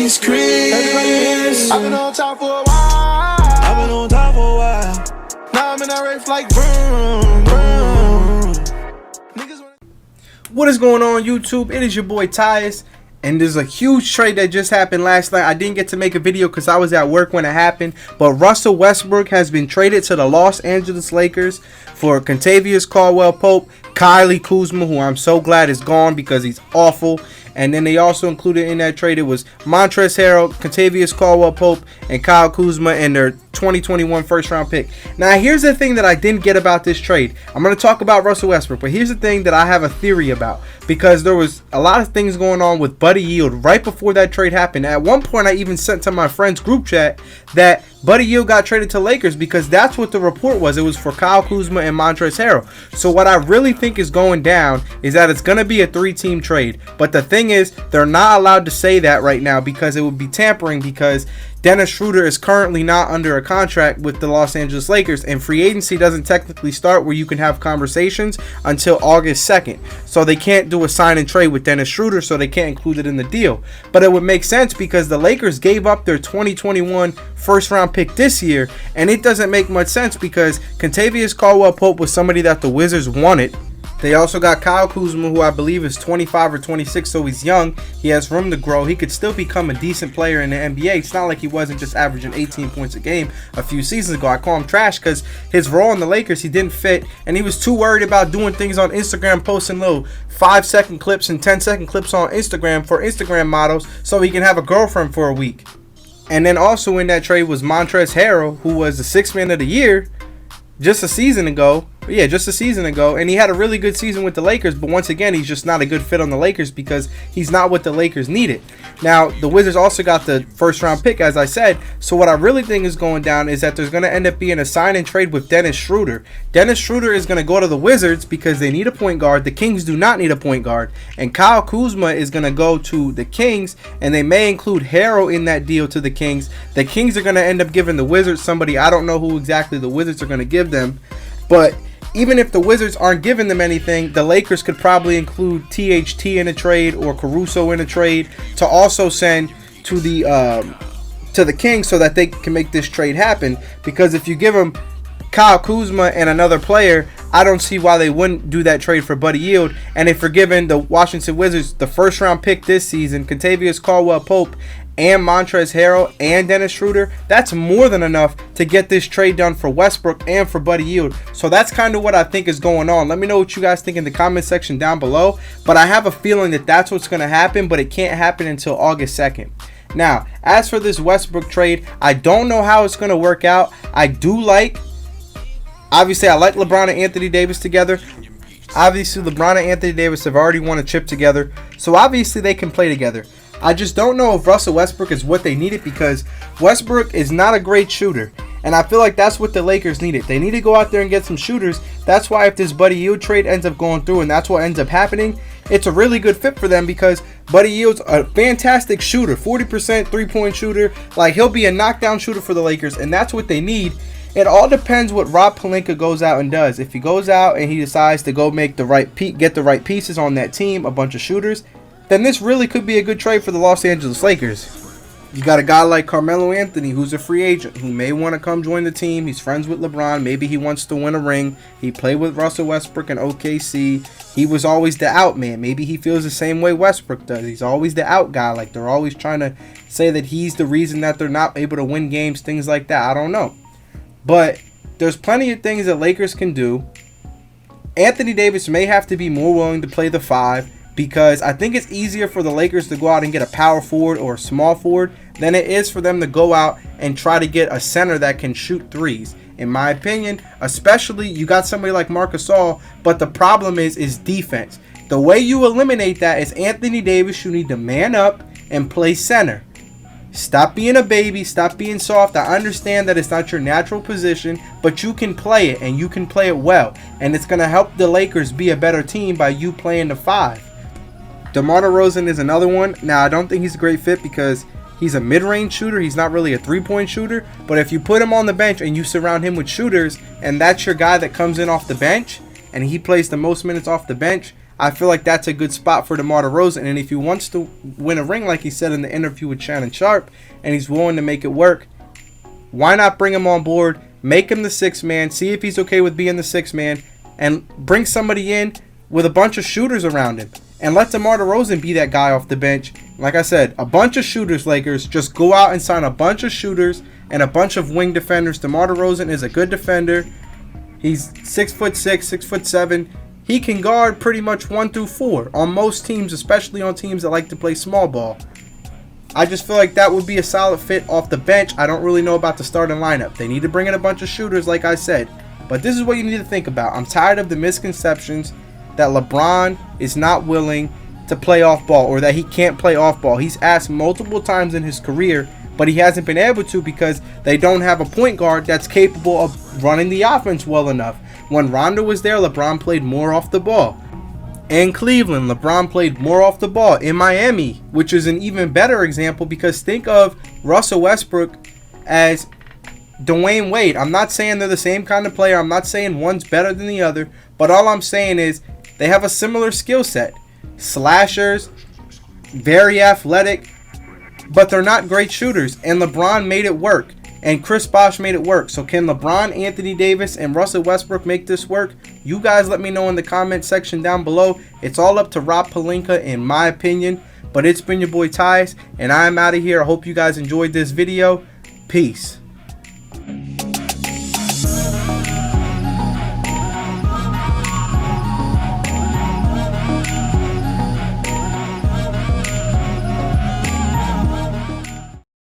these cribs. I've been on top for a while. Now I'm in that race like vroom, vroom. What is going on, YouTube? It is your boy Tyus, and there's a huge trade that just happened last night. I didn't get to make a video because I was at work when it happened, but Russell Westbrook has been traded to the Los Angeles Lakers for Kentavious Caldwell-Pope, Kylie, Kuzma, who I'm so glad is gone because he's awful. And then they also included in that trade, it was Montrezl Harrell, Kentavious Caldwell-Pope, and Kyle Kuzma, and their 2021 first-round pick. Now, here's the thing that I didn't get about this trade. I'm going to talk about Russell Westbrook, but here's the thing that I have a theory about. Because there was a lot of things going on with Buddy Hield right before that trade happened. At one point, I even sent to my friend's group chat that Buddy Hield got traded to Lakers because that's what the report was. It was for Kyle Kuzma and Montrezl Harrell. So what I really think is going down is that it's going to be a 3-team trade. But the thing is, they're not allowed to say that right now because it would be tampering, because Dennis Schroeder is currently not under a contract with the Los Angeles Lakers, and free agency doesn't technically start where you can have conversations until August 2nd. So they can't do a sign and trade with Dennis Schroeder, so they can't include it in the deal. But it would make sense because the Lakers gave up their 2021 first round pick this year, and it doesn't make much sense because Kentavious Caldwell-Pope was somebody that the Wizards wanted. They also got Kyle Kuzma, who I believe is 25 or 26, so he's young. He has room to grow. He could still become a decent player in the NBA. It's not like he wasn't just averaging 18 points a game a few seasons ago. I call him trash because his role in the Lakers, he didn't fit, and he was too worried about doing things on Instagram, posting little 5-second clips and 10-second clips on Instagram for Instagram models so he can have a girlfriend for a week. And then also in that trade was Montrezl Harrell, who was the 6th man of the year just a season ago. And he had a really good season with the Lakers, but once again, he's just not a good fit on the Lakers because he's not what the Lakers needed. Now, the Wizards also got the first round pick, as I said, so what I really think is going down is that there's going to end up being a sign and trade with Dennis Schroeder. Dennis Schroeder is going to go to the Wizards because they need a point guard. The Kings do not need a point guard. And Kyle Kuzma is going to go to the Kings, and they may include Harrell in that deal to the Kings. The Kings are going to end up giving the Wizards somebody. I don't know who exactly the Wizards are going to give them, but even if the Wizards aren't giving them anything, the Lakers could probably include THT in a trade or Caruso in a trade to also send to the Kings so that they can make this trade happen. Because if you give them Kyle Kuzma and another player, I don't see why they wouldn't do that trade for Buddy Hield. And if you're giving the Washington Wizards the first round pick this season, Kentavious Caldwell-Pope, and Montrezl Harrell and Dennis Schroeder, that's more than enough to get this trade done for Westbrook and for Buddy Hield. So that's kind of what I think is going on. Let me know what you guys think in the comment section down below. But I have a feeling that that's what's going to happen, but it can't happen until August 2nd. Now, as for this Westbrook trade, I don't know how it's going to work out. Obviously, I like LeBron and Anthony Davis together. Obviously, LeBron and Anthony Davis have already won a chip together, so obviously they can play together. I just don't know if Russell Westbrook is what they needed because Westbrook is not a great shooter. And I feel like that's what the Lakers needed. They need to go out there and get some shooters. That's why if this Buddy Hield trade ends up going through and that's what ends up happening, it's a really good fit for them because Buddy Hield's a fantastic shooter. 40% three-point shooter. Like, he'll be a knockdown shooter for the Lakers, and that's what they need. It all depends what Rob Pelinka goes out and does. If he goes out and he decides to go make get the right pieces on that team, a bunch of shooters, then this really could be a good trade for the Los Angeles Lakers. You got a guy like Carmelo Anthony, who's a free agent, who may want to come join the team. He's friends with LeBron. Maybe he wants to win a ring. He played with Russell Westbrook in OKC. He was always the out man. Maybe he feels the same way Westbrook does. He's always the out guy. Like, they're always trying to say that he's the reason that they're not able to win games, things like that. I don't know. But there's plenty of things that Lakers can do. Anthony Davis may have to be more willing to play the 5. Because I think it's easier for the Lakers to go out and get a power forward or a small forward than it is for them to go out and try to get a center that can shoot threes. In my opinion, especially you got somebody like Marc Gasol, but the problem is defense. The way you eliminate that is Anthony Davis, you need to man up and play center. Stop being a baby. Stop being soft. I understand that it's not your natural position, but you can play it, and you can play it well. And it's going to help the Lakers be a better team by you playing the 5. DeMar DeRozan is another one. Now, I don't think he's a great fit because he's a mid-range shooter. He's not really a three-point shooter. But if you put him on the bench and you surround him with shooters, and that's your guy that comes in off the bench, and he plays the most minutes off the bench, I feel like that's a good spot for DeMar DeRozan. And if he wants to win a ring, like he said in the interview with Shannon Sharp, and he's willing to make it work, why not bring him on board, make him the sixth man, see if he's okay with being the sixth man, and bring somebody in with a bunch of shooters around him. And let DeMar DeRozan be that guy off the bench. Like I said, a bunch of shooters, Lakers. Just go out and sign a bunch of shooters and a bunch of wing defenders. DeMar DeRozan is a good defender. He's 6'6", 6'7". He can guard pretty much 1 through 4 on most teams, especially on teams that like to play small ball. I just feel like that would be a solid fit off the bench. I don't really know about the starting lineup. They need to bring in a bunch of shooters, like I said. But this is what you need to think about. I'm tired of the misconceptions that LeBron is not willing to play off ball, or that he can't play off ball. He's asked multiple times in his career, but he hasn't been able to because they don't have a point guard that's capable of running the offense well enough. When Rondo was there, LeBron played more off the ball. In Cleveland, LeBron played more off the ball. In Miami, which is an even better example, because think of Russell Westbrook as Dwayne Wade. I'm not saying they're the same kind of player. I'm not saying one's better than the other. But all I'm saying is they have a similar skill set. Slashers, very athletic, but they're not great shooters. And LeBron made it work. And Chris Bosh made it work. So can LeBron, Anthony Davis, and Russell Westbrook make this work? You guys let me know in the comment section down below. It's all up to Rob Pelinka, in my opinion. But it's been your boy Tyus, and I'm out of here. I hope you guys enjoyed this video. Peace.